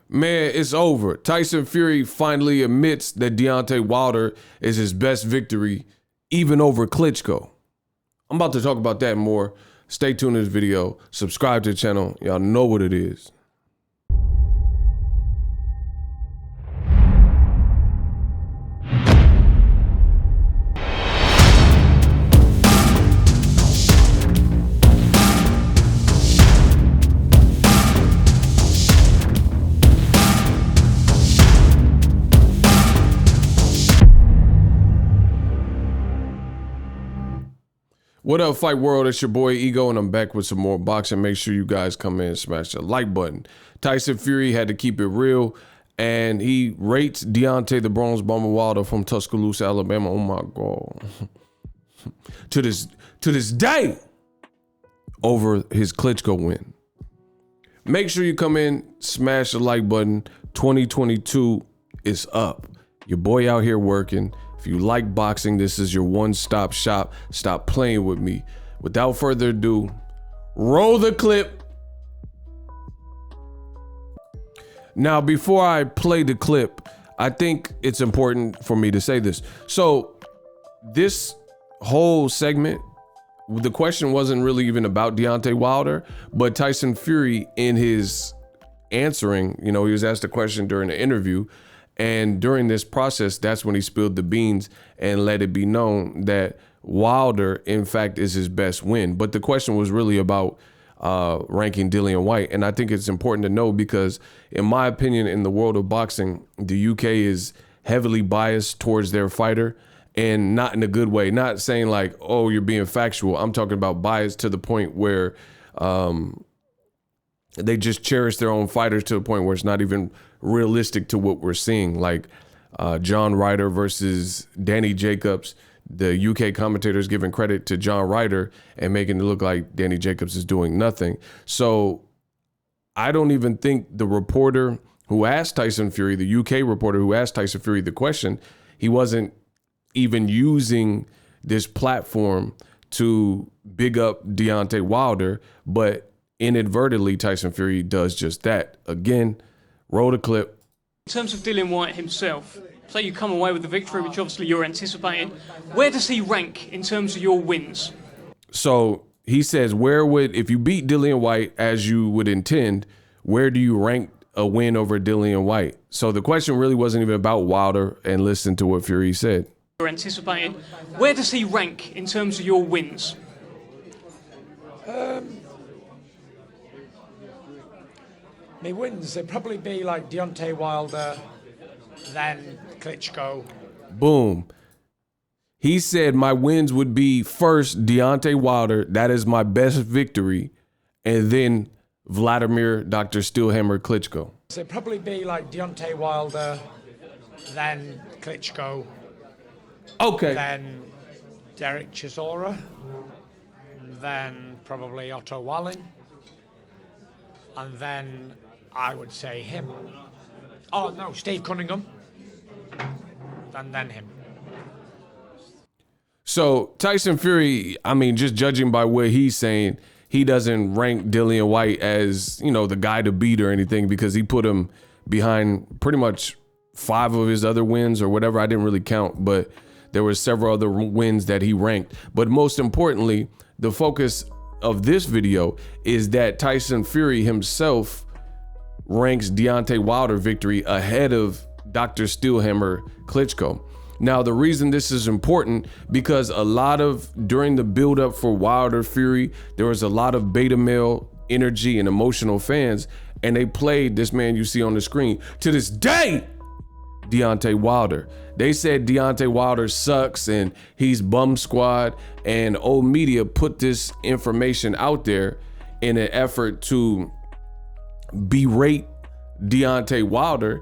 Man, it's over. Tyson Fury finally admits that Deontay Wilder is his best victory, even over Klitschko. I'm about to talk about that more. Stay tuned to this video. Subscribe to the channel. Y'all know what it is. What up, Fight World? It's your boy Ego, and I'm back with some more boxing. Make sure you guys come in and smash the like button. Tyson Fury had to keep it real, and he rates Deontay the Bronze Bomber Wilder from Tuscaloosa, Alabama. Oh my God. to this day over his Klitschko win. Make sure you come in, smash the like button. 2022 is up. Your boy out here working. If you like boxing, this is your one-stop shop. Stop playing with me. Without further ado, roll the clip. Now, before I play the clip, I think it's important for me to say this. So this whole segment, the question wasn't really even about Deontay Wilder, but Tyson Fury, in his answering, he was asked a question during the interview. And during this process, that's when he spilled the beans and let it be known that Wilder, in fact, is his best win. But the question was really about ranking Dillian Whyte. And I think it's important to know because, in my opinion, in the world of boxing, the UK is heavily biased towards their fighter, and not in a good way. Not saying like, oh, you're being factual. I'm talking about bias to the point where they just cherish their own fighters to the point where it's not even realistic to what we're seeing, like John Ryder versus Danny Jacobs. The UK commentators giving credit to John Ryder and making it look like Danny Jacobs is doing nothing. So I don't even think the reporter who asked Tyson Fury, the UK reporter who asked Tyson Fury the question, he wasn't even using this platform to big up Deontay Wilder, but inadvertently Tyson Fury does just that. Again, roll the clip. In terms of Dillian Whyte himself, say you come away with the victory, which obviously you're anticipating, where does he rank in terms of your wins? So he says, if you beat Dillian Whyte as you would intend, where do you rank a win over Dillian Whyte? So the question really wasn't even about Wilder, and listen to what Fury said. You're anticipating, where does he rank in terms of your wins? My wins, they'd probably be like Deontay Wilder, then Klitschko. Boom. He said my wins would be first Deontay Wilder, that is my best victory, and then Vladimir Dr. Steelhammer Klitschko. So it'd probably be like Deontay Wilder, then Klitschko. Okay. Then Derek Chisora, then probably Otto Wallin, and then I would say him. Oh no, Steve Cunningham, and then him. So Tyson Fury, I mean, just judging by what he's saying, he doesn't rank Dillian Whyte as, the guy to beat or anything, because he put him behind pretty much 5 of his other wins or whatever. I didn't really count, but there were several other wins that he ranked. But most importantly, the focus of this video is that Tyson Fury himself ranks Deontay Wilder victory ahead of Dr. Steelhammer Klitschko. Now, the reason this is important, because during the build-up for Wilder Fury, there was a lot of beta male energy and emotional fans, and they played this man you see on the screen to this day, Deontay Wilder. They said Deontay Wilder sucks and he's bum squad, and old media put this information out there in an effort to berate Deontay Wilder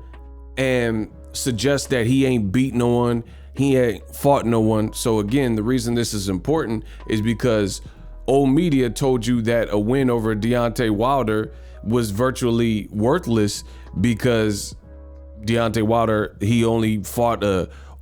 and suggest that he ain't beat no one, he ain't fought no one. So again, the reason this is important is because old media told you that a win over Deontay Wilder was virtually worthless because Deontay Wilder, he only fought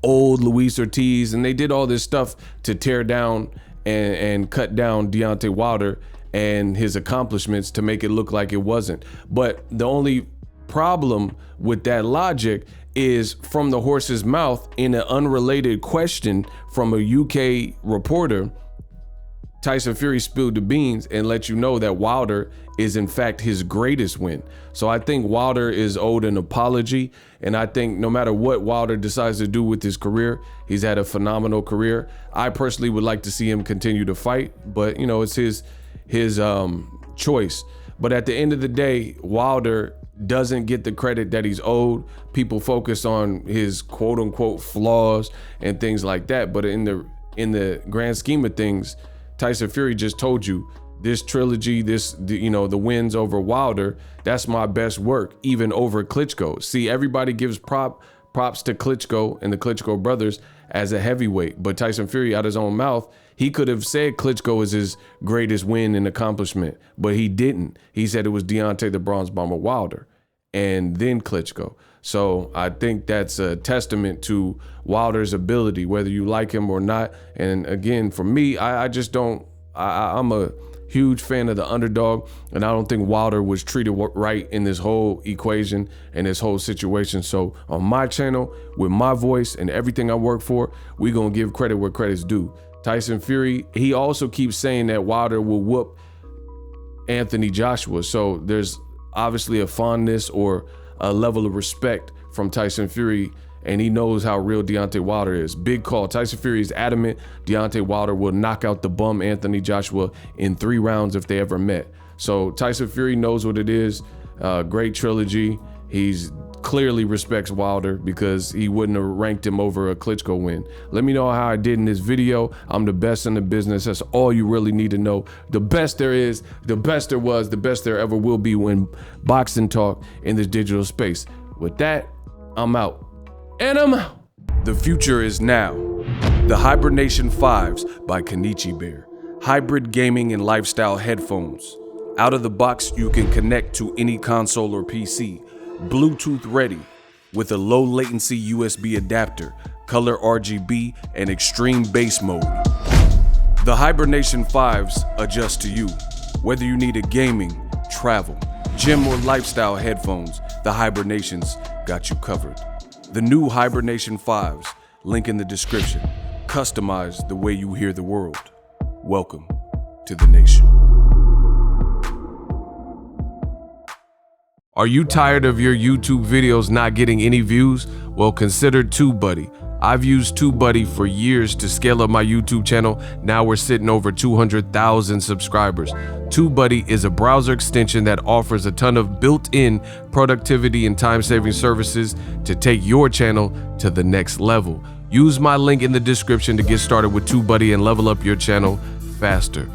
old Luis Ortiz, and they did all this stuff to tear down and cut down Deontay Wilder and his accomplishments to make it look like it wasn't. But the only problem with that logic is from the horse's mouth in an unrelated question from a UK reporter, Tyson Fury spilled the beans and let you know that Wilder is in fact his greatest win. So I think Wilder is owed an apology. And I think no matter what Wilder decides to do with his career, he's had a phenomenal career. I personally would like to see him continue to fight, but you know, it's his choice. But at the end of the day, Wilder doesn't get the credit that he's owed. People focus on his quote unquote flaws and things like that. But in the grand scheme of things, Tyson Fury just told you this trilogy, the wins over Wilder, that's my best work, even over Klitschko. See, everybody gives props to Klitschko and the Klitschko brothers as a heavyweight, but Tyson Fury out his own mouth, he could have said Klitschko is his greatest win and accomplishment, but he didn't. He said it was Deontay the Bronze Bomber Wilder and then Klitschko. So I think that's a testament to Wilder's ability, whether you like him or not. And again, for me, I'm a huge fan of the underdog, and I don't think Wilder was treated right in this whole equation and this whole situation. So on my channel, with my voice and everything I work for, we're gonna give credit where credit's due. Tyson Fury, he also keeps saying that Wilder will whoop Anthony Joshua. So there's obviously a fondness or a level of respect from Tyson Fury, and he knows how real Deontay Wilder is. Big call. Tyson Fury is adamant Deontay Wilder will knock out the bum Anthony Joshua in 3 rounds if they ever met. So Tyson Fury knows what it is. Great trilogy. He's clearly respects Wilder because he wouldn't have ranked him over a Klitschko win. Let me know how I did in this video. I'm the best in the business. That's all you really need to know. The best there is, the best there was, the best there ever will be when boxing talk in this digital space. With that, I'm out. And I'm out. The future is now. The Hibernation 5s by Kenichi Bear. Hybrid gaming and lifestyle headphones. Out of the box, you can connect to any console or PC. Bluetooth ready with a low latency USB adapter, color RGB, and extreme bass mode. The Hibernation 5s adjust to you. Whether you need a gaming, travel, gym, or lifestyle headphones, the Hibernations got you covered. The new Hibernation 5s, link in the description. Customize the way you hear the world. Welcome to the nation. Are you tired of your YouTube videos not getting any views? Well, consider TubeBuddy. I've used TubeBuddy for years to scale up my YouTube channel. Now we're sitting over 200,000 subscribers. TubeBuddy is a browser extension that offers a ton of built-in productivity and time-saving services to take your channel to the next level. Use my link in the description to get started with TubeBuddy and level up your channel faster.